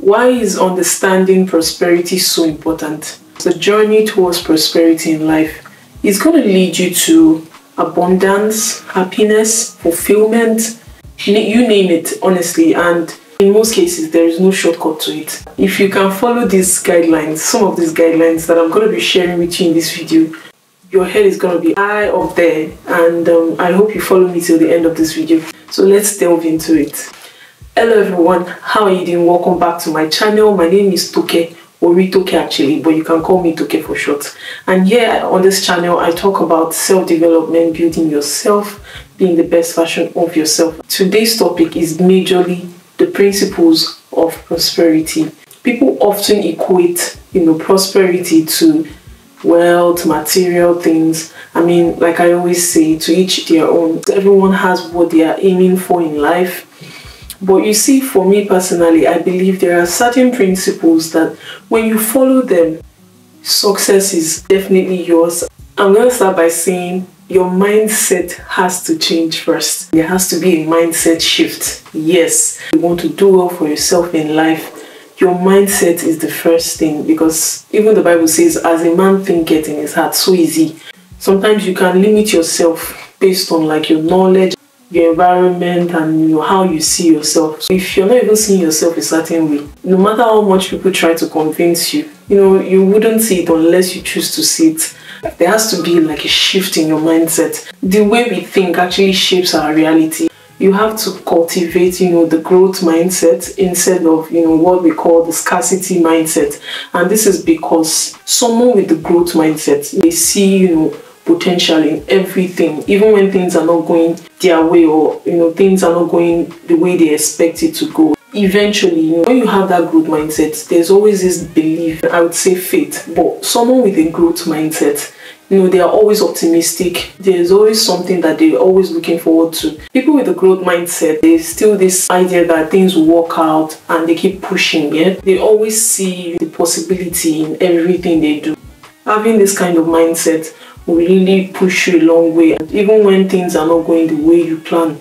Why is understanding prosperity so important? The journey towards prosperity in life is going to lead you to abundance, happiness, fulfillment, you name it, honestly. And in most cases, there is no shortcut to it. If you can follow these guidelines, some of these guidelines that I'm going to be sharing with you in this video, your head is going to be high up there. And I hope you follow me till the end of this video. So let's delve into it. Hello everyone, how are you doing? Welcome back to my channel. My name is Toke, Toke actually, but you can call me Toke for short. And here on this channel, I talk about self-development, building yourself, being the best version of yourself. Today's topic is majorly the principles of prosperity. People often equate, prosperity to wealth, material things. I mean, like I always say, to each their own. Everyone has what they are aiming for in life. But you see, for me personally, I believe there are certain principles that when you follow them, success is definitely yours. I'm going to start by saying your mindset has to change first. There has to be a mindset shift. Yes, you want to do well for yourself in life. Your mindset is the first thing, because even the Bible says, as a man thinketh in his heart, so is he. Sometimes you can limit yourself based on your knowledge, your environment, and how you see yourself. So if you're not even seeing yourself a certain way, no matter how much people try to convince you, you wouldn't see it unless you choose to see it. There has to be a shift in your mindset. The way we think actually shapes our reality. You have to cultivate, the growth mindset instead of, what we call the scarcity mindset. And this is because someone with the growth mindset, they see, potential in everything, even when things are not going their way, or things are not going the way they expect it to go. Eventually, when you have that growth mindset, there's always this belief, I would say faith, but someone with a growth mindset, they are always optimistic. There's always something that they're always looking forward to. People with a growth mindset, there's still this idea that things will work out, and they keep pushing. They always see the possibility in everything they do. Having this kind of mindset will really push you a long way. And even when things are not going the way you plan,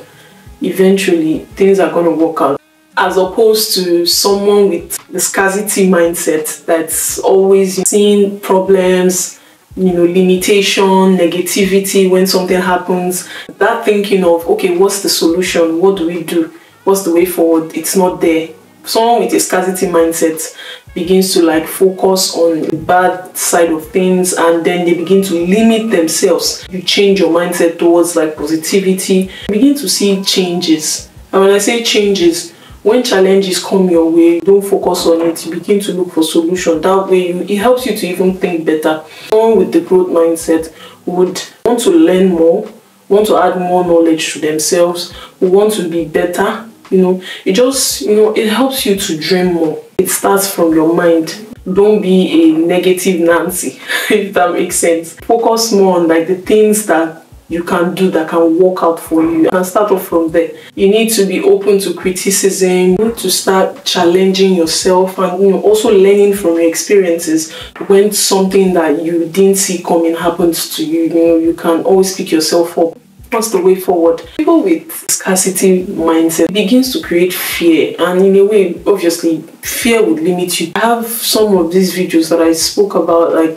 eventually things are going to work out. As opposed to someone with the scarcity mindset that's always seeing problems, limitation, negativity when something happens. That thinking of, okay, what's the solution? What do we do? What's the way forward? It's not there. Someone with a scarcity mindset begins to focus on the bad side of things, and then they begin to limit themselves. You change your mindset towards positivity, you begin to see changes. And when I say changes, when challenges come your way, don't focus on it. You begin to look for solutions. That way, it helps you to even think better. Someone with the growth mindset would want to learn more, want to add more knowledge to themselves, want to be better. It helps you to dream more. It starts from your mind. Don't be a negative Nancy, if that makes sense. Focus more on the things that you can do that can work out for you, and start off from there. You need to be open to criticism. You need to start challenging yourself, and also learning from your experiences. When something that you didn't see coming happens to you, you can always pick yourself up. What's the way forward? People with scarcity mindset begins to create fear, and in a way, obviously, fear would limit you. I have some of these videos that I spoke about, I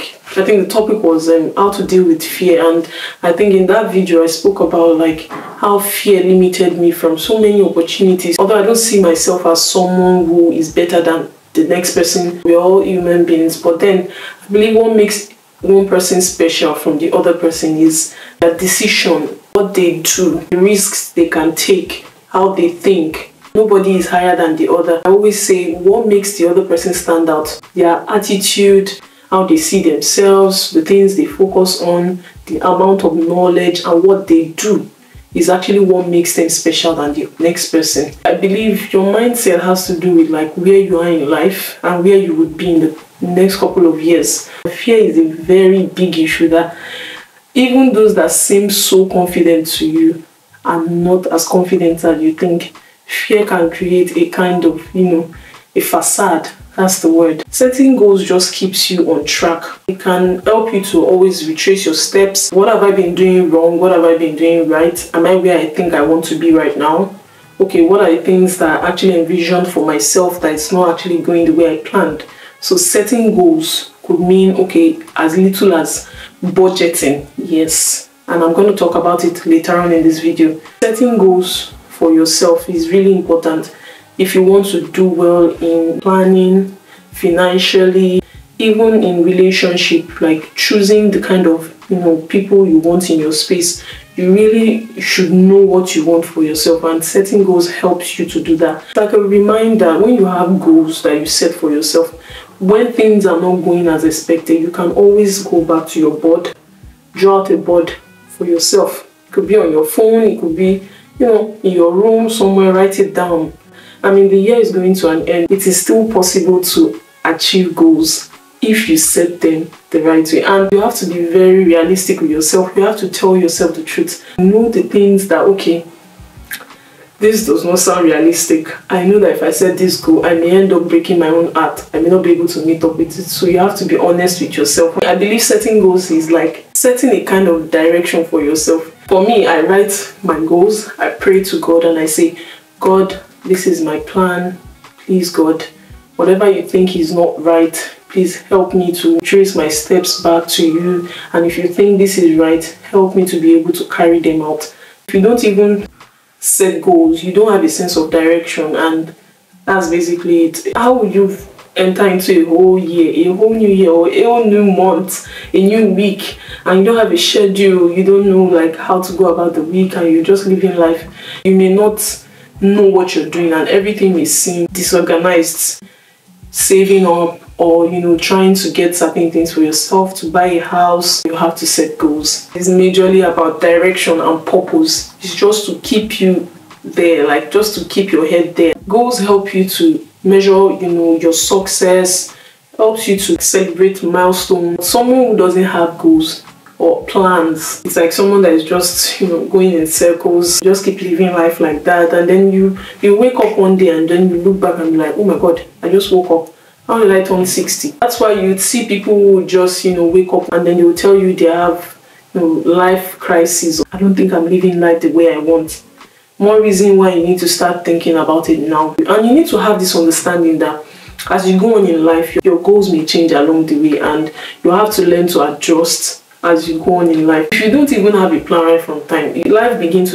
think the topic was how to deal with fear, and I think in that video I spoke about how fear limited me from so many opportunities. Although I don't see myself as someone who is better than the next person, we're all human beings, but then I believe what makes one person special from the other person is their decision, what they do, the risks they can take, how they think. Nobody is higher than the other. I always say what makes the other person stand out, their attitude, how they see themselves, the things they focus on, the amount of knowledge, and what they do is actually what makes them special than the next person. I believe your mindset has to do with where you are in life and where you would be in the next couple of years. Fear is a very big issue that even those that seem so confident to you are not as confident as you think. Fear can create a kind of, a facade. That's the word. Setting goals just keeps you on track. It can help you to always retrace your steps. What have I been doing wrong? What have I been doing right? Am I where I think I want to be right now? okay, what are the things that I actually envisioned for myself that it's not actually going the way I planned. So setting goals could mean, okay, as little as budgeting, yes, and I'm going to talk about it later on in this video. Setting goals for yourself is really important if you want to do well in planning, financially, even in relationship, like choosing the kind of people you want in your space. You really should know what you want for yourself, and setting goals helps you to do that. It's like a reminder, when you have goals that you set for yourself, when things are not going as expected, you can always go back to your board, draw out a board for yourself. It could be on your phone, it could be in your room somewhere, write it down. I mean, the year is going to an end. It is still possible to achieve goals if you set them the right way. And you have to be very realistic with yourself. You have to tell yourself the truth. Know the things that, okay, this does not sound realistic. I know that if I set this goal, I may end up breaking my own heart. I may not be able to meet up with it. So you have to be honest with yourself. I believe setting goals is like setting a kind of direction for yourself. For me, I write my goals, I pray to God, and I say, God, this is my plan. Please, God, whatever you think is not right, please help me to trace my steps back to you. And if you think this is right, help me to be able to carry them out. If you don't even set goals, you don't have a sense of direction, and that's basically it. How would you enter into a whole year, a whole new year, or a whole new month, a new week, and you don't have a schedule, you don't know like how to go about the week, and you're just living life? You may not know what you're doing, and everything may seem disorganized. Saving up, or trying to get certain things for yourself, to buy a house, you have to set goals. It's majorly about direction and purpose. It's just to keep you there, like just to keep your head there. Goals help you to measure your success, helps you to celebrate milestones. Someone who doesn't have goals or plans, it's like someone that is just going in circles, just keep living life like that, and then you wake up one day and then you look back and be like, oh my God, I just woke up. How did I turn 60? That's why you'd see people who just wake up and then they will tell you they have life crisis. I don't think I'm living life the way I want. More reason why you need to start thinking about it now. And you need to have this understanding that as you go on in life, your goals may change along the way, and you have to learn to adjust as you go on in life. If you don't even have a plan right from time, life begins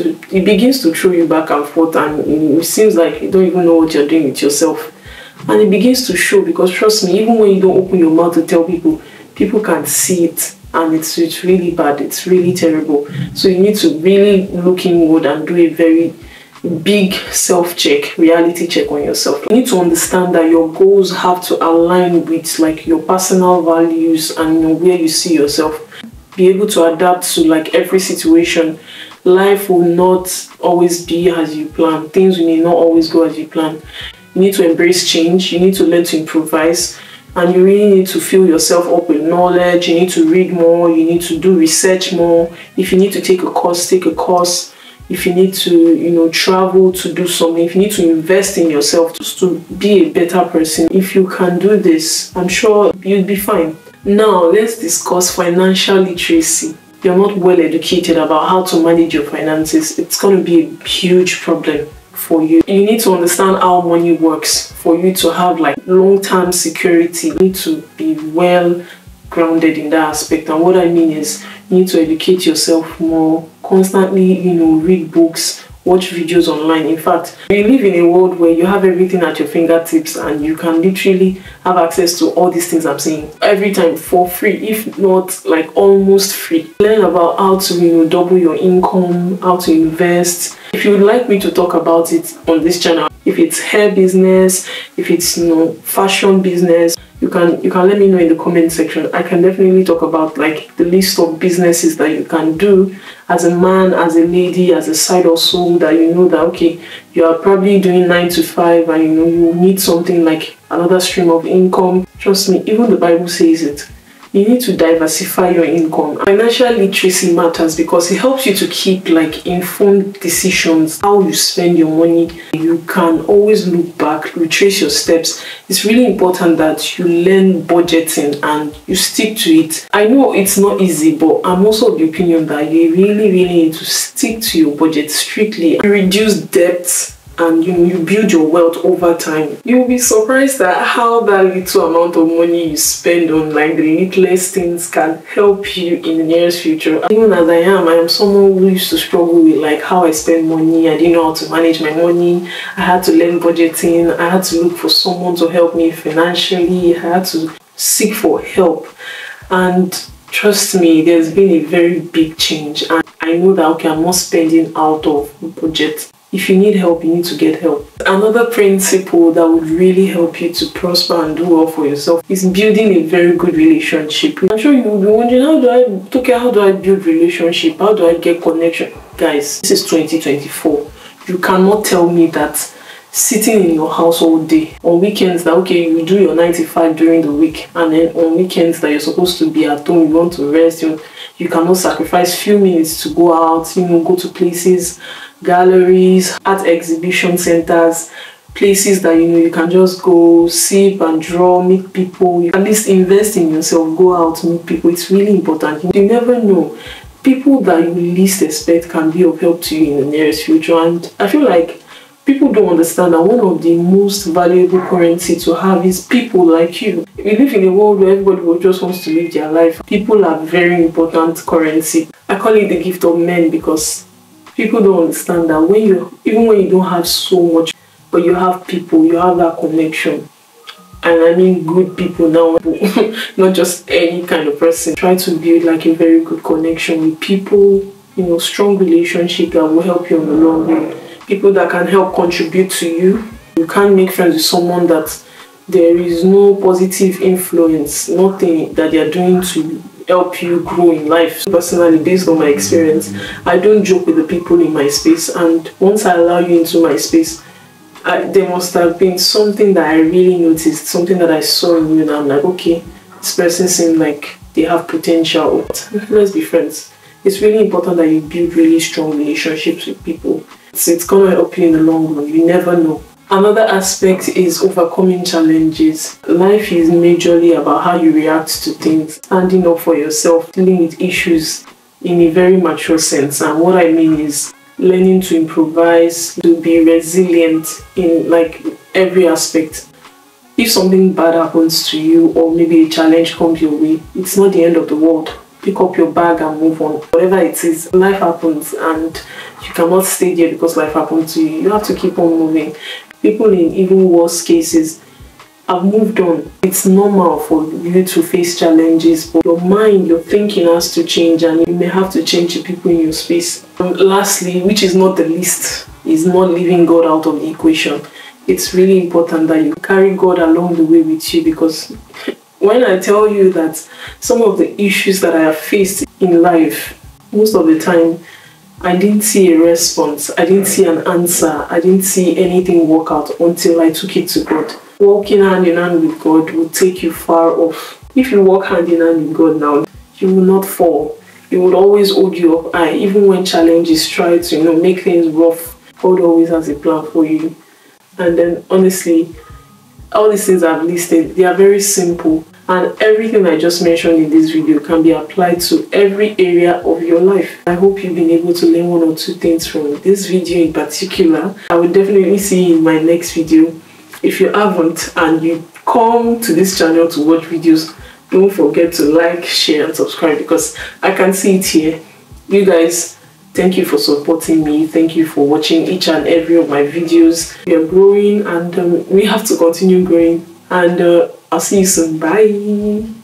to throw you back and forth, and it seems like you don't even know what you're doing with yourself. And it begins to show, because trust me, even when you don't open your mouth to tell people, people can see it, and it's really bad, it's really terrible. So you need to really look inward and do a very big self-check, reality check on yourself. You need to understand that your goals have to align with like your personal values and where you see yourself. Be able to adapt to like every situation. Life will not always be as you plan. Things may not always go as you plan. You need to embrace change. You need to learn to improvise. And you really need to fill yourself up with knowledge. You need to read more. You need to do research more. If you need to take a course, take a course. If you need to, travel to do something. If you need to invest in yourself just to be a better person. If you can do this, I'm sure you'll be fine. Now, let's discuss financial literacy. You're not well educated about how to manage your finances. It's going to be a huge problem for you. You need to understand how money works for you to have like long-term security. You need to be well grounded in that aspect. And what I mean is, you need to educate yourself more, constantly, read books, watch videos online. In fact, we live in a world where you have everything at your fingertips, and you can literally have access to all these things I'm saying every time for free, if not like almost free. Learn about how to double your income, how to invest. If you would like me to talk about it on this channel, if it's hair business, if it's fashion business, you can let me know in the comment section. I can definitely talk about like the list of businesses that you can do as a man, as a lady, as a side hustle, that that okay, you are probably doing 9 to 5, and you need something like another stream of income. Trust me, even the Bible says it. You need to diversify your income. Financial literacy matters because it helps you to keep like informed decisions, how you spend your money. You can always look back, retrace your steps. It's really important that you learn budgeting and you stick to it. I know it's not easy, but I'm also of the opinion that you really need to stick to your budget strictly. Reduce debts and you build your wealth over time, you'll be surprised at how that little amount of money you spend on like the littlest things can help you in the nearest future. Even as I am someone who used to struggle with like how I spend money. I didn't know how to manage my money. I had to learn budgeting. I had to look for someone to help me financially. I had to seek for help, and trust me, there's been a very big change, and I know that okay, I'm not spending out of budget. If you need help, you need to get help. Another principle that would really help you to prosper and do well for yourself is building a very good relationship. I'm sure you'll be wondering, how do I build relationship? How do I get connection? Guys, this is 2024. You cannot tell me that sitting in your house all day, on weekends that okay, you do your 9 to 5 during the week, and then on weekends that you're supposed to be at home, you want to rest, you cannot sacrifice few minutes to go out, go to places, galleries, art exhibition centers, places that you can just go sip and draw, meet people. You at least invest in yourself, go out, meet people. It's really important. You never know, people that you least expect can be of help to you in the nearest future. And I feel like people don't understand that one of the most valuable currency to have is people like you. We live in a world where everybody just wants to live their life. People are very important currency. I call it the gift of men, because people don't understand that even when you don't have so much, but you have people, you have that connection. And I mean good people now, not just any kind of person. Try to build like a very good connection with people, strong relationship that will help you on the long run. People that can help contribute to you. You can't make friends with someone that there is no positive influence, nothing that they are doing to help you grow in life. Personally, based on my experience, I don't joke with the people in my space, and once I allow you into my space, there must have been something that I really noticed, something that I saw in you, and I'm like, okay, this person seems like they have potential. Let's be friends. It's really important that you build really strong relationships with people. It's going to help you in the long run. You never know. Another aspect is overcoming challenges. Life is majorly about how you react to things, standing up for yourself, dealing with issues in a very mature sense. And what I mean is learning to improvise, to be resilient in like every aspect. If something bad happens to you, or maybe a challenge comes your way, it's not the end of the world. Pick up your bag and move on. Whatever it is, life happens, and you cannot stay there because life happened to you. You have to keep on moving. People in even worse cases have moved on. It's normal for you to face challenges, but your mind, your thinking has to change, and you may have to change the people in your space. And lastly, which is not the least, is not leaving God out of the equation. It's really important that you carry God along the way with you, because when I tell you that some of the issues that I have faced in life, most of the time, I didn't see a response, I didn't see an answer, I didn't see anything work out until I took it to God. Walking hand in hand with God will take you far off. If you walk hand in hand with God now, you will not fall. He will always hold you up high, even when challenges try to make things rough. God always has a plan for you. And then honestly, all these things I've listed, they are very simple. And everything I just mentioned in this video can be applied to every area of your life. I hope you've been able to learn one or two things from this video in particular. I will definitely see you in my next video. If you haven't and you come to this channel to watch videos, don't forget to like, share and subscribe, because I can see it here. You guys, thank you for supporting me. Thank you for watching each and every of my videos. We are growing, and we have to continue growing. And I'll see you soon. Bye.